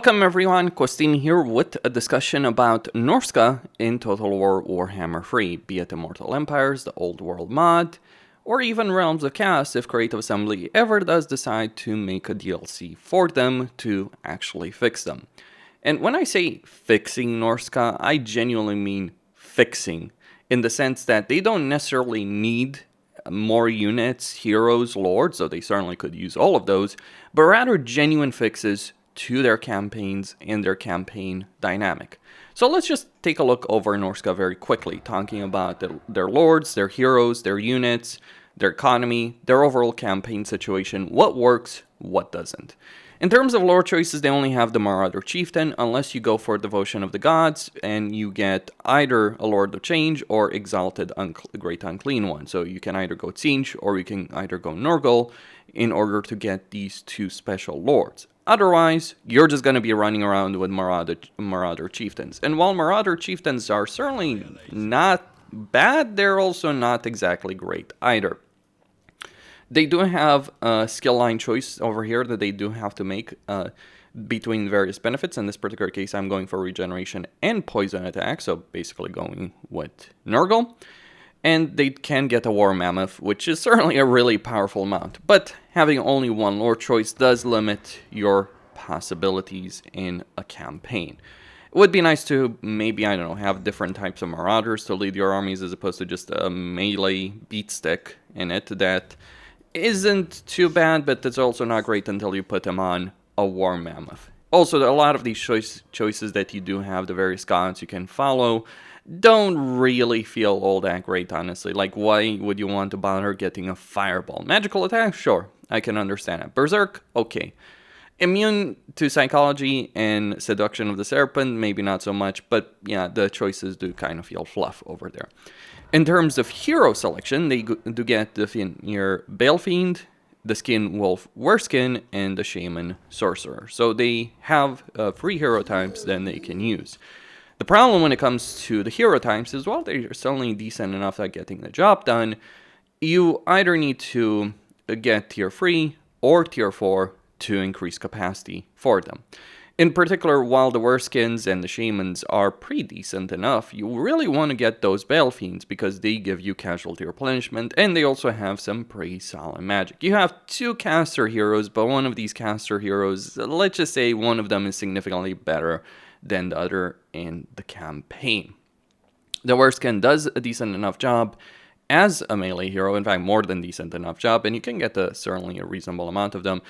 Welcome everyone, Costin here with a discussion about Norsca in Total War Warhammer 3, be it Immortal Empires, the Old World mod, or even Realms of Chaos if Creative Assembly ever does decide to make a DLC for them to actually fix them. And when I say fixing Norsca, I genuinely mean fixing, in the sense that they don't necessarily need more units, heroes, lords, though they certainly could use all of those, but rather genuine fixes to their campaigns and their campaign dynamic. So let's just take a look over Norsca very quickly, talking about their lords, their heroes, their units, their economy, their overall campaign situation, what works, what doesn't. In terms of lore choices, they only have the Marauder Chieftain, unless you go for Devotion of the Gods, and you get either a Lord of Change or Exalted Great Unclean One. So you can either go Tzeentch or you can either go Nurgle in order to get these two special lords. Otherwise, you're just going to be running around with Marauder Chieftains. And while Marauder Chieftains are certainly not bad, they're also not exactly great either. They do have a skill line choice over here that they do have to make between various benefits. In this particular case, I'm going for regeneration and poison attack, so basically going with Nurgle. And they can get a War Mammoth, which is certainly a really powerful mount. But having only one lore choice does limit your possibilities in a campaign. It would be nice to maybe, I don't know, have different types of Marauders to lead your armies as opposed to just a melee beatstick in it. That isn't too bad, but it's also not great until you put them on a War Mammoth. Also, a lot of these choices that you do have, the various gods you can follow, don't really feel all that great, honestly. Like, why would you want to bother getting a Fireball? Magical attack? Sure, I can understand it. Berserk? Okay. Immune to Psychology and Seduction of the Serpent? Maybe not so much, but yeah, the choices do kind of feel fluff over there. In terms of hero selection, they do get the Fenrir Balefiend, the Skin Wolf Wereskin, and the Shaman Sorcerer. So they have 3 hero types that they can use. The problem when it comes to the hero types is, well, they're certainly decent enough at getting the job done. You either need to get tier 3 or tier 4 to increase capacity for them. In particular, while the Wereskins and the Shamans are pretty decent enough, you really want to get those Balefiends because they give you casualty replenishment and they also have some pretty solid magic. You have 2 caster heroes, but one of these caster heroes, let's just say one of them is significantly better than the other in the campaign. The Wereskin does a decent enough job as a melee hero, in fact more than decent enough job, and you can get certainly a reasonable amount of them.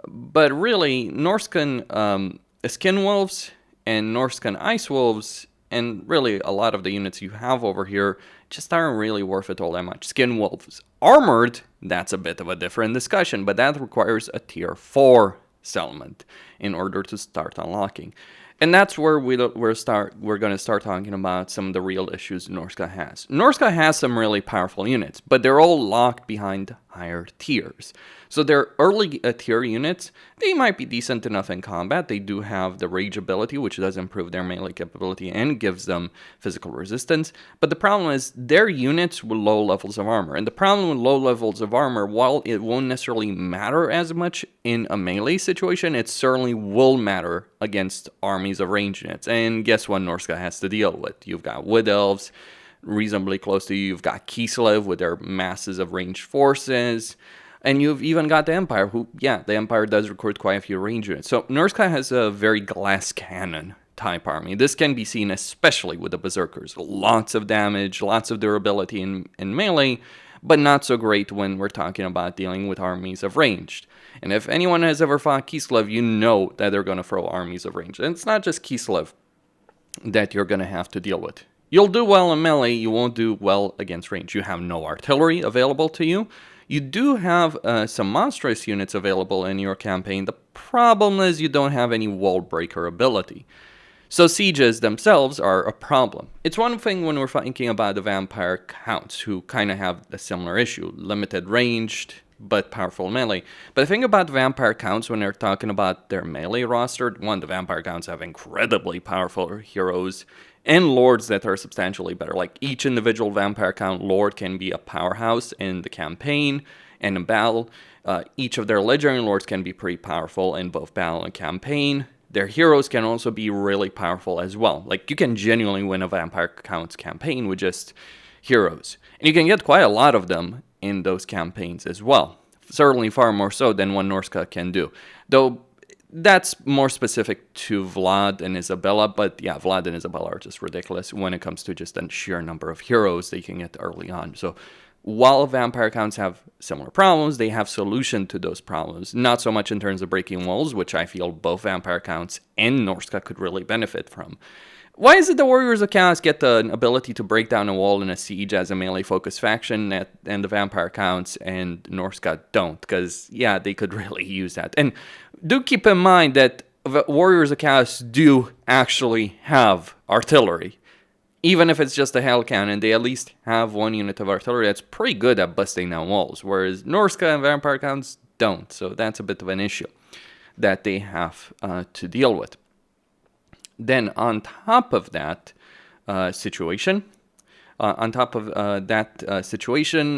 But really, Norscan Skin Wolves and Norscan Ice Wolves, and really a lot of the units you have over here, just aren't really worth it all that much. Skin Wolves Armored, that's a bit of a different discussion, but that requires a tier 4 settlement in order to start unlocking. And that's where we're going to start talking about some of the real issues Norsca has. Norsca has some really powerful units, but they're all locked behind higher tiers. So their early tier units, they might be decent enough in combat. They do have the Rage ability, which does improve their melee capability and gives them physical resistance. But the problem is they're units with low levels of armor. And the problem with low levels of armor, while it won't necessarily matter as much in a melee situation, it certainly will matter against armies of range units. And guess what Norsca has to deal with? You've got Wood Elves reasonably close to you. You've got Kislev with their masses of ranged forces. And you've even got the Empire, who, yeah, the Empire does recruit quite a few range units. So Norsca has a very glass cannon type army. This can be seen especially with the Berserkers. Lots of damage, lots of durability in melee, but not so great when we're talking about dealing with armies of ranged. And if anyone has ever fought Kislev, you know that they're going to throw armies of ranged. And it's not just Kislev that you're going to have to deal with. You'll do well in melee, you won't do well against range. You have no artillery available to you. You do have some monstrous units available in your campaign. The problem is you don't have any wall breaker ability. So sieges themselves are a problem. It's one thing when we're thinking about the vampire counts, who kind of have a similar issue. Limited ranged, but powerful melee. But the thing about vampire counts when they're talking about their melee roster, one, the vampire counts have incredibly powerful heroes and lords that are substantially better. Like each individual vampire count lord can be a powerhouse in the campaign and in battle. Each of their legendary lords can be pretty powerful in both battle and campaign. their heroes can also be really powerful as well. Like, you can genuinely win a Vampire Counts campaign with just heroes. And you can get quite a lot of them in those campaigns as well. Certainly far more so than what Norsca can do. Though, that's more specific to Vlad and Isabella, but yeah, Vlad and Isabella are just ridiculous when it comes to just a sheer number of heroes they can get early on. So while Vampire Counts have similar problems, they have solution to those problems. Not so much in terms of breaking walls, which I feel both Vampire Counts and Norsca could really benefit from. Why is it the Warriors of Chaos get the ability to break down a wall in a siege as a melee-focused faction, and the Vampire Counts and Norsca don't? Because, yeah, they could really use that. And do keep in mind that Warriors of Chaos do actually have artillery. Even if it's just a Hell Cannon, they at least have one unit of artillery that's pretty good at busting down walls, whereas Norsca and Vampire Counts don't. So that's a bit of an issue that they have to deal with. Then on top of that situation,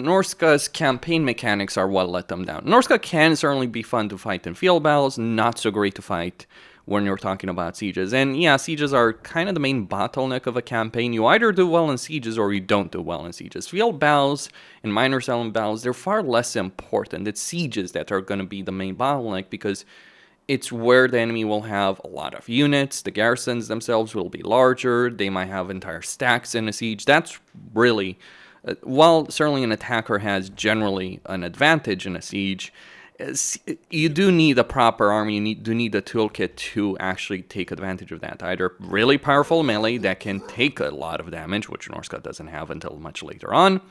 Norsca's campaign mechanics are what let them down. Norsca can certainly be fun to fight in field battles, not so great to fight when you're talking about sieges. And yeah, sieges are kind of the main bottleneck of a campaign. You either do well in sieges or you don't do well in sieges. Field battles and minor settlement battles, they're far less important. It's sieges that are going to be the main bottleneck because it's where the enemy will have a lot of units. The garrisons themselves will be larger. They might have entire stacks in a siege. That's really, while certainly an attacker has generally an advantage in a siege, you do need a proper army. You do need a toolkit to actually take advantage of that. Either really powerful melee that can take a lot of damage, which Norsca doesn't have until much later on,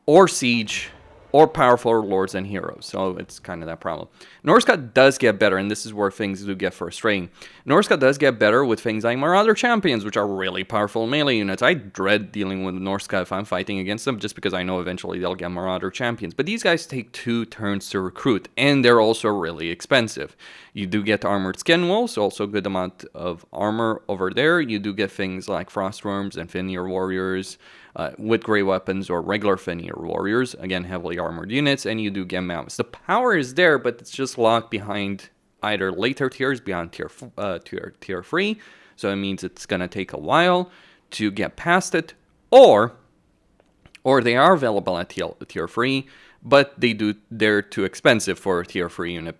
or siege, or powerful lords and heroes. So it's kind of that problem. Norsca does get better, and this is where things do get frustrating. Norsca does get better with things like Marauder Champions, which are really powerful melee units. I dread dealing with Norsca if I'm fighting against them, just because I know eventually they'll get Marauder Champions. But these guys take 2 turns to recruit, and they're also really expensive. You do get Armored Skin Wolves, also a good amount of armor over there. You do get things like Frostworms and Fenrir Warriors, with Grey Weapons or regular Fenrir Warriors, again, heavily armored units, and you do get Mammoths. The power is there, but it's just locked behind either later tiers, beyond tier 3, so it means it's going to take a while to get past it, or they are available at tier 3, but they're too expensive for a tier 3 unit.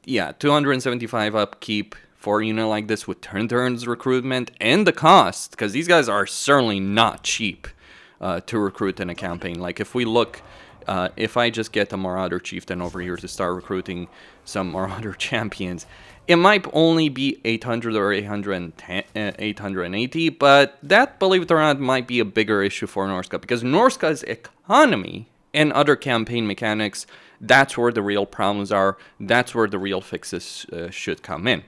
Yeah, 275 upkeep for a unit like this with turns recruitment, and the cost, because these guys are certainly not cheap to recruit in a campaign. Like, if we look, if I just get a Marauder Chieftain over here to start recruiting some Marauder Champions, it might only be 800 or 880, but that, believe it or not, might be a bigger issue for Norsca, because Norsca's economy and other campaign mechanics, that's where the real problems are. That's where the real fixes should come in.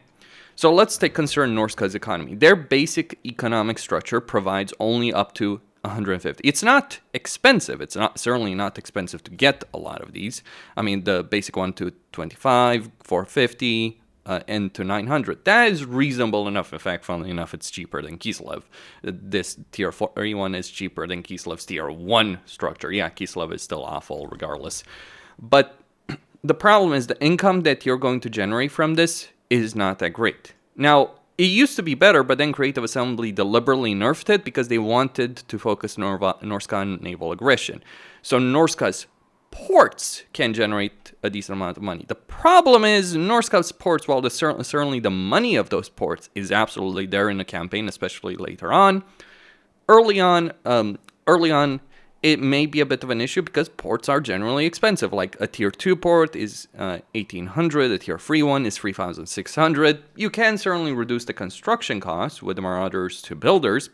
So let's take concern Norsca's economy. Their basic economic structure provides only up to 150. It's not expensive. It's certainly not expensive to get a lot of these. I mean, the basic one to 25, 450, and to 900. That is reasonable enough. In fact, funnily enough, it's cheaper than Kislev. This tier 41 is cheaper than Kislev's tier 1 structure. Yeah, Kislev is still awful regardless. But the problem is the income that you're going to generate from this is not that great. Now, it used to be better, but then Creative Assembly deliberately nerfed it because they wanted to focus Norsca on naval aggression. So Norsca's ports can generate a decent amount of money. The problem is Norsca's ports, while certainly the money of those ports is absolutely there in the campaign, especially later on. Early on, it may be a bit of an issue because ports are generally expensive. Like a tier 2 port is 1,800, a tier 3 one is 3,600. You can certainly reduce the construction costs with the Marauders to Builders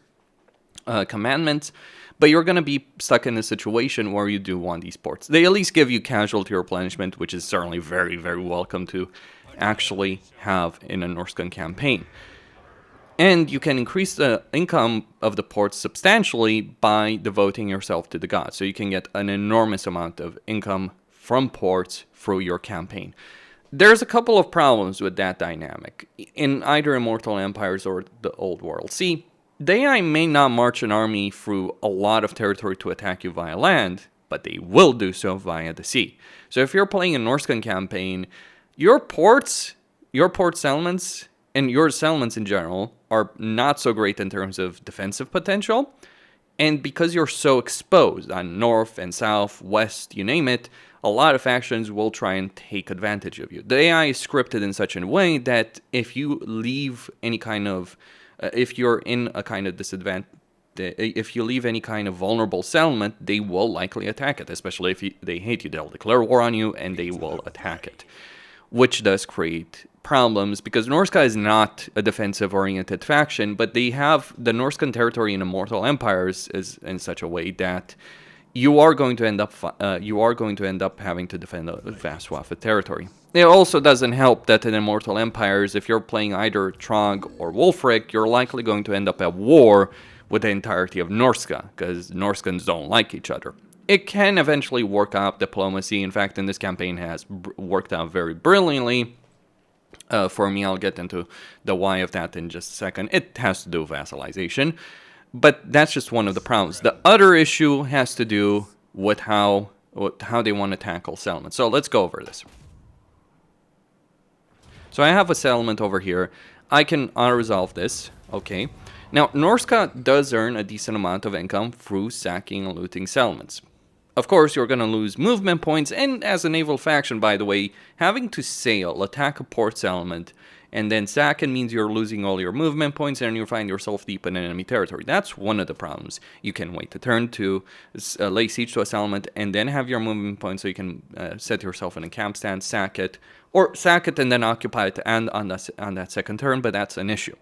commandments, but you're going to be stuck in a situation where you do want these ports. They at least give you casualty replenishment, which is certainly very, very welcome to actually have in a Norscan campaign. And you can increase the income of the ports substantially by devoting yourself to the gods. So you can get an enormous amount of income from ports through your campaign. There's a couple of problems with that dynamic in either Immortal Empires or the Old World. See, they may not march an army through a lot of territory to attack you via land, but they will do so via the sea. So if you're playing a Norscan campaign, your port settlements and your settlements in general are not so great in terms of defensive potential. And because you're so exposed on north and south, west, you name it, a lot of factions will try and take advantage of you. The AI is scripted in such a way that if you leave any kind of, if you're in a kind of disadvantage, if you leave any kind of vulnerable settlement, they will likely attack it, especially if they hate you. They'll declare war on you and they will attack it, which does create problems because Norsca is not a defensive-oriented faction, but they have the Norscan territory in Immortal Empires is in such a way that you are going to end up having to defend a vast swath of territory. It also doesn't help that in Immortal Empires, if you're playing either Trog or Wulfric, you're likely going to end up at war with the entirety of Norsca, because Norscans don't like each other. It can eventually work out diplomacy. In fact, in this campaign has worked out very brilliantly. For me, I'll get into the why of that in just a second. It has to do with vassalization, but that's just one of the problems. The other issue has to do with how they want to tackle settlements. So let's go over this. So I have a settlement over here. I can auto-resolve this, okay. Now, Norsca does earn a decent amount of income through sacking and looting settlements. Of course, you're going to lose movement points, and as a naval faction, by the way, having to sail, attack a port settlement, and then sack it means you're losing all your movement points and you find yourself deep in enemy territory. That's one of the problems. You can wait a turn to lay siege to a settlement and then have your movement points so you can set yourself in a camp stand, sack it, or sack it and then occupy it and on that second turn, but that's an issue.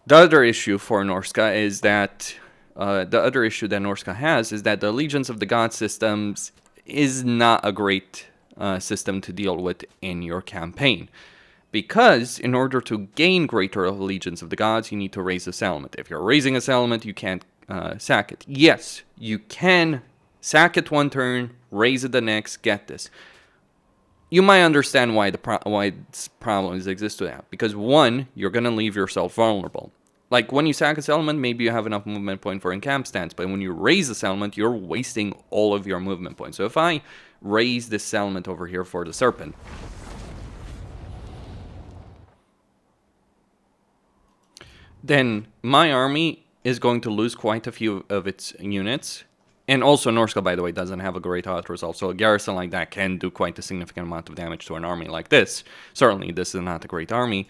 The other issue for Norsca is that Norsca has is that the Allegiance of the Gods systems is not a great system to deal with in your campaign. Because in order to gain greater Allegiance of the Gods, you need to raise a settlement. If you're raising a settlement, you can't sack it. Yes, you can sack it one turn, raise it the next, get this. You might understand why problems exist to that. Because one, you're going to leave yourself vulnerable. Like when you sack a settlement, maybe you have enough movement point for encamp stance, but when you raise a settlement, you're wasting all of your movement points. So if I raise this settlement over here for the Serpent, then my army is going to lose quite a few of its units. And also Norsca, by the way, doesn't have a great auto result, so a garrison like that can do quite a significant amount of damage to an army like this. Certainly, this is not a great army.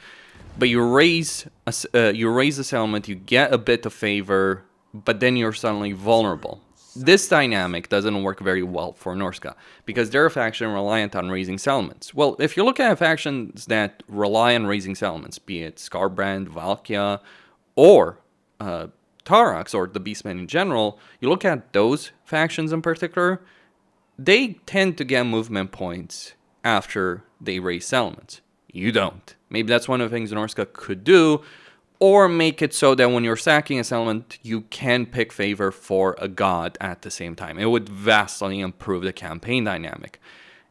But you raise a settlement, you get a bit of favor, but then you're suddenly vulnerable. This dynamic doesn't work very well for Norsca, because they're a faction reliant on raising settlements. Well, if you look at factions that rely on raising settlements, be it Skarbrand, Valkia, or Tarax, or the Beastmen in general, you look at those factions in particular, they tend to get movement points after they raise settlements. You don't. Maybe that's one of the things Norsca could do, or make it so that when you're sacking a settlement, you can pick favor for a god at the same time. It would vastly improve the campaign dynamic.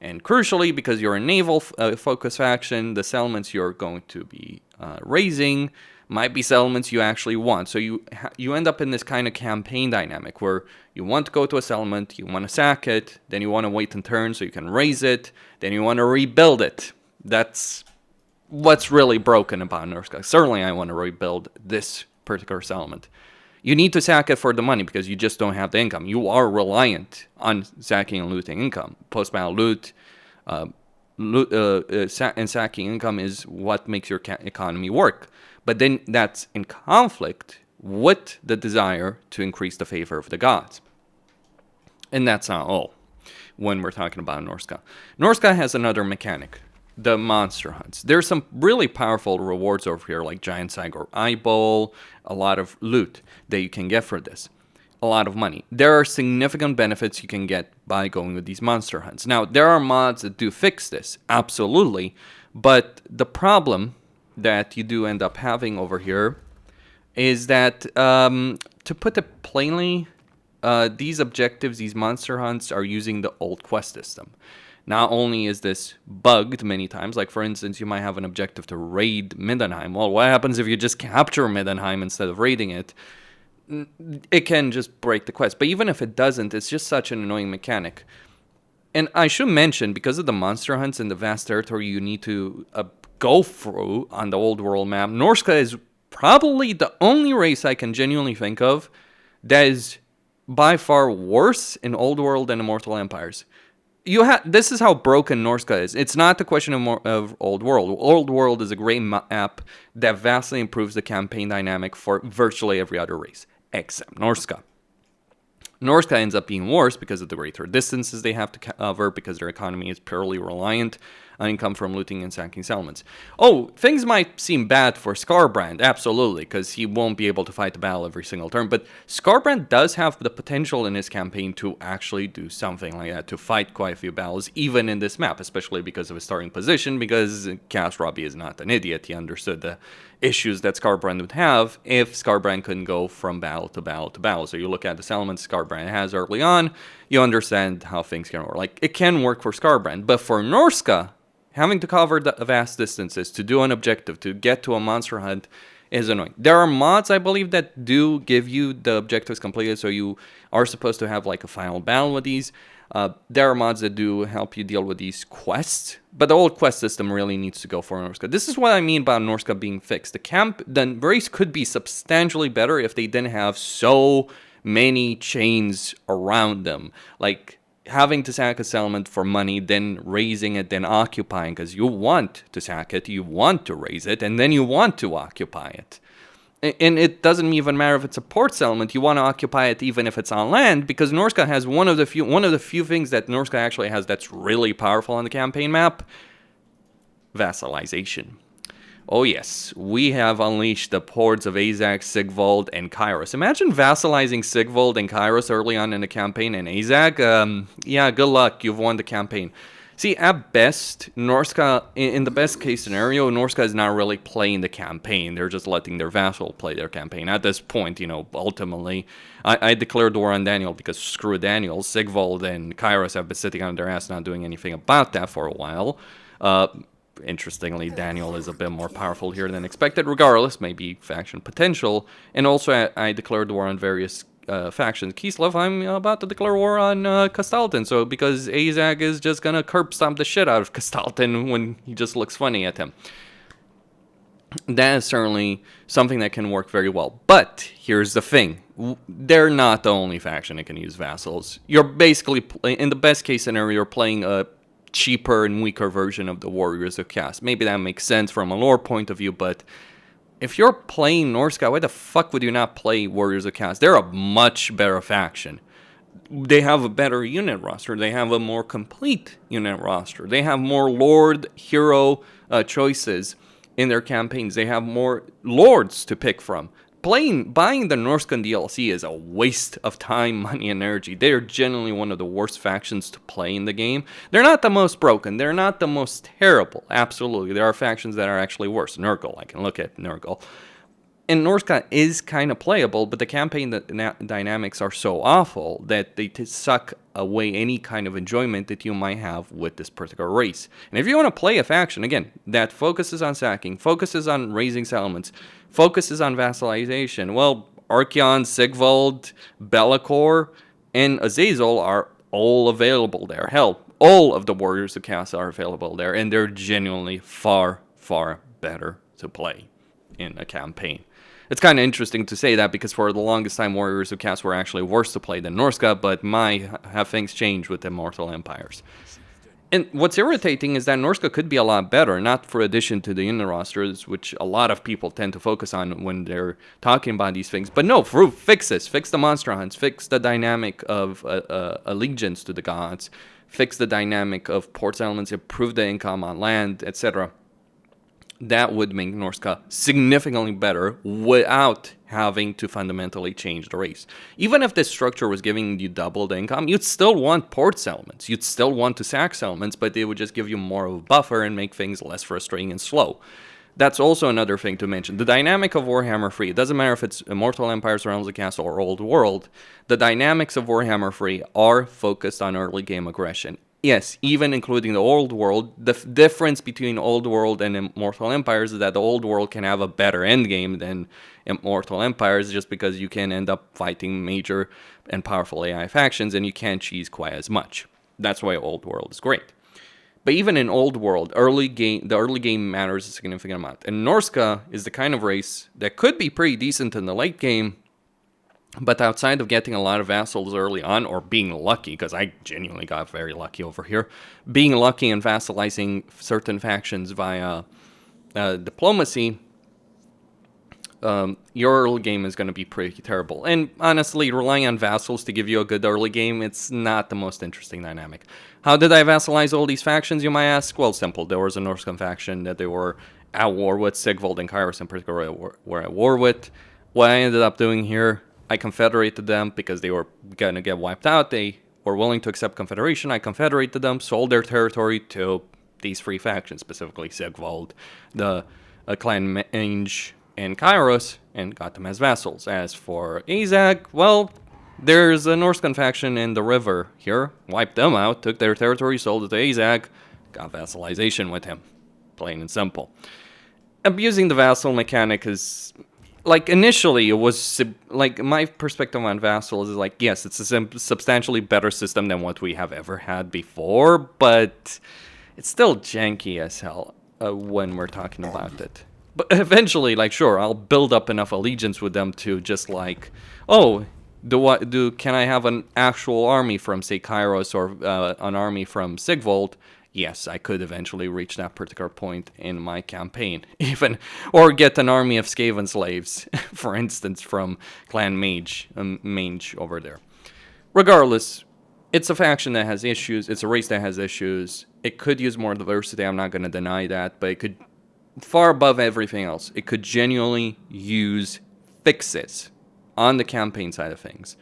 And crucially, because you're a naval focus faction, the settlements you're going to be raising might be settlements you actually want. So you end up in this kind of campaign dynamic where you want to go to a settlement, you want to sack it, then you want to wait in turn so you can raise it, then you want to rebuild it. That's what's really broken about Norsca. Certainly I want to rebuild this particular settlement. You need to sack it for the money because you just don't have the income. You are reliant on sacking and looting income. Post-battle loot, and sacking income is what makes your economy work. But then that's in conflict with the desire to increase the favor of the gods. And that's not all when we're talking about Norsca. Norsca has another mechanic. The monster hunts. There's some really powerful rewards over here, like Giant Sagor Eyeball, a lot of loot that you can get for this, a lot of money. There are significant benefits you can get by going with these monster hunts. Now, there are mods that do fix this, absolutely, but the problem that you do end up having over here is that, to put it plainly, these objectives, these monster hunts, are using the old quest system. Not only is this bugged many times, like for instance, you might have an objective to raid Middenheim. Well, what happens if you just capture Middenheim instead of raiding it? It can just break the quest. But even if it doesn't, it's just such an annoying mechanic. And I should mention, because of the monster hunts and the vast territory you need to go through on the old world map, Norsca is probably the only race I can genuinely think of that is by far worse in old world than Immortal Empires. This is how broken Norsca is. It's not the question of Old World. Old World is a great map that vastly improves the campaign dynamic for virtually every other race, except Norsca. Norsca ends up being worse because of the greater distances they have to cover, because their economy is purely reliant on income from looting and sacking settlements. Oh, things might seem bad for Skarbrand, absolutely, because he won't be able to fight the battle every single turn, but Skarbrand does have the potential in his campaign to actually do something like that, to fight quite a few battles, even in this map, especially because of his starting position, because Chaos Robbie is not an idiot. He understood the issues that Skarbrand would have if Skarbrand couldn't go from battle to battle to battle. So you look at the settlements Skarbrand has early on, you understand how things can work. Like, it can work for Skarbrand, but for Norsca, having to cover the vast distances to do an objective, to get to a monster hunt, is annoying. There are mods, I believe, that do give you the objectives completed, so you are supposed to have like a final battle with these. There are mods that do help you deal with these quests, but the old quest system really needs to go for Norsca. This is what I mean about Norsca being fixed. The race could be substantially better if they didn't have so many chains around them. Like, having to sack a settlement for money, then raising it, then occupying, because you want to sack it, you want to raise it, and then you want to occupy it. And it doesn't even matter if it's a port settlement, you want to occupy it even if it's on land, because Norsca has one of the few things that Norsca actually has that's really powerful on the campaign map: vassalization. Oh yes, we have unleashed the ports of Azak, Sigvald, and Kairos. Imagine vassalizing Sigvald and Kairos early on in the campaign, and Azak, yeah, good luck, you've won the campaign. See, at best, Norsca, in the best case scenario, Norsca is not really playing the campaign. They're just letting their vassal play their campaign. At this point, ultimately, I declared war on Daniel because screw Daniel. Sigvald and Kairos have been sitting on their ass not doing anything about that for a while. Interestingly, Daniel is a bit more powerful here than expected. Regardless, maybe faction potential. And also, I declared war on various factions. Kislev, I'm about to declare war on Kastaltin, so because Azak is just gonna curb stomp the shit out of Kastaltin when he just looks funny at him. That is certainly something that can work very well. But here's the thing. They're not the only faction that can use vassals. You're basically, in the best case scenario, you're playing a cheaper and weaker version of the Warriors of Chaos. Maybe that makes sense from a lore point of view, but if you're playing Norsca, why the fuck would you not play Warriors of Chaos? They're a much better faction. They have a better unit roster. They have a more complete unit roster. They have more Lord hero choices in their campaigns. They have more Lords to pick from. Buying the Norscan DLC is a waste of time, money, and energy. They are generally one of the worst factions to play in the game. They're not the most broken. They're not the most terrible. Absolutely. There are factions that are actually worse. Nurgle, I can look at Nurgle. And Norsca is kind of playable, but the campaign dynamics are so awful that they suck away any kind of enjoyment that you might have with this particular race. And if you want to play a faction, again, that focuses on sacking, focuses on raising settlements, focuses on vassalization, well, Archeon, Sigvald, Be'lakor, and Azazel are all available there. Hell, all of the Warriors of Chaos are available there, and they're genuinely far, far better to play in a campaign. It's kind of interesting to say that because for the longest time, Warriors of Chaos were actually worse to play than Norsca, but have things changed with Immortal Empires. And what's irritating is that Norsca could be a lot better, not for addition to the unit rosters, which a lot of people tend to focus on when they're talking about these things. But no, fix this. Fix the monster hunts. Fix the dynamic of allegiance to the gods. Fix the dynamic of port settlements. Improve the income on land, etc. That would make Norsca significantly better without having to fundamentally change the race. Even if this structure was giving you double the income, you'd still want port settlements. You'd still want to sack settlements, but they would just give you more of a buffer and make things less frustrating and slow. That's also another thing to mention. The dynamic of Warhammer 3, it doesn't matter if it's Immortal Empires, Realms of Chaos, or Old World, the dynamics of Warhammer 3 are focused on early game aggression. Yes, even including the Old World, the difference between Old World and Immortal Empires is that the Old World can have a better endgame than Immortal Empires just because you can end up fighting major and powerful AI factions and you can't cheese quite as much. That's why Old World is great. But even in Old World, the early game matters a significant amount. And Norsca is the kind of race that could be pretty decent in the late game, but outside of getting a lot of vassals early on, or being lucky, because I genuinely got very lucky over here, being lucky and vassalizing certain factions via diplomacy, your early game is going to be pretty terrible. And honestly, relying on vassals to give you a good early game, it's not the most interesting dynamic. How did I vassalize all these factions, you might ask? Well, simple. There was a Norscan faction that they were at war with. Sigvald and Kairos in particular were at war with. What I ended up doing here, I confederated them because they were going to get wiped out. They were willing to accept confederation. I confederated them, sold their territory to these three factions, specifically Sigvald, the clan Mange, and Kairos, and got them as vassals. As for Azag, well, there's a Norscan faction in the river here. Wiped them out, took their territory, sold it to Azag, got vassalization with him. Plain and simple. Abusing the vassal mechanic is... Like, initially, it was... Like, my perspective on vassals is like, yes, it's a substantially better system than what we have ever had before, but it's still janky as hell when we're talking about it. But eventually, like, sure, I'll build up enough allegiance with them to just like, oh, can I have an actual army from, say, Kairos or an army from Sigvald? Yes, I could eventually reach that particular point in my campaign, even, or get an army of Skaven slaves, for instance, from Clan Mange over there. Regardless, it's a faction that has issues. It's a race that has issues. It could use more diversity. I'm not going to deny that, but it could. Far above everything else, it could genuinely use fixes on the campaign side of things.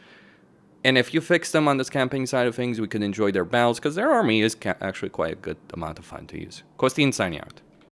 And if you fix them on this campaign side of things, we could enjoy their battles, because their army is actually quite a good amount of fun to use. Costin signing out.